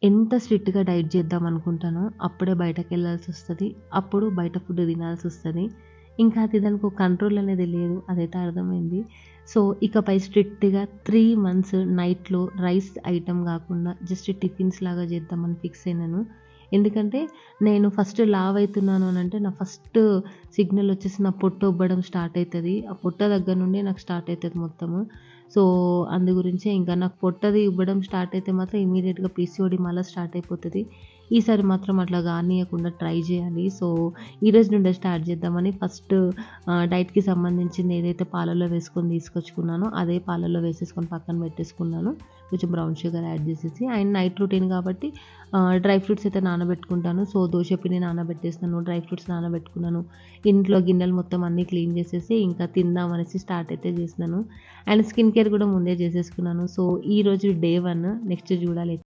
ఎంత స్ట్రిక్ట్‌గా డైట్ చేద్దాం అనుకుంటానో, అప్పుడే బయటకెళ్ళాల్సొస్తది. అప్పుడు బయట ఫుడ్ తినాల్సొస్తది. ఇంకా అది దానికో కంట్రోల్ అనేది లేదు. అదైతే అర్థమైంది. సో, ఇకపై స్ట్రిక్ట్‌గా 3 మంత్స్ నైట్‌లో రైస్ ఐటెమ్ గాకుండా జస్ట్ టిఫిన్స్ లాగా చేద్దామని ఫిక్స్ అయినాను. ఎందుకంటే నేను ఫస్ట్ లావయితున్నాను అనంటే నా ఫస్ట్ సిగ్నల్ వచ్చేసి నా పొట్ట ఉబ్బడం స్టార్ట్ అయితది. ఆ పొట్ట దగ్గర నుండే నాకు స్టార్ట్ అయితది మొత్తము. సో, అందు గురించే ఇంకా నాకు పొట్టది ఉబ్బడం స్టార్ట్ అయితే మాత్రం ఇమ్మీడియేట్‌గా పీసీఓడీ మళ్ళా స్టార్ట్ అయిపోతది. ఈసారి మాత్రం అట్లా గానీయకుండా ట్రై జేయాలి. సో, ఈరోజు నుండే స్టార్ట్ చేద్దామని ఫస్ట్ డైట్‌కి సంబంధించింది ఏదైతే పాలల్లో వేసుకొని తీసుకొచ్చుకున్నానో, అదే పాలల్లో వేసేసుకొని పక్కన పెట్టేసుకున్నాను. కొంచెం బ్రౌన్ షుగర్ యాడ్ చేసేసి అండ్ నైట్ రొటీన్ కాబట్టి డ్రై ఫ్రూట్స్ అయితే నానబెట్టుకుంటాను. సో, దోస పిండి నానబెట్టేసాను, డ్రై ఫ్రూట్స్ నానబెట్టుకున్నాను. ఇంట్లో గిన్నెలు మొత్తం అన్నీ క్లీన్ చేసేసి ఇంకా తిందాం అనేసి స్టార్ట్ అయితే చేసినాను. అండ్ స్కిన్ కేర్ కూడా ముందే చేసేసుకున్నాను. సో, ఈరోజు డే 1 నెక్స్ట్ చూడాలి.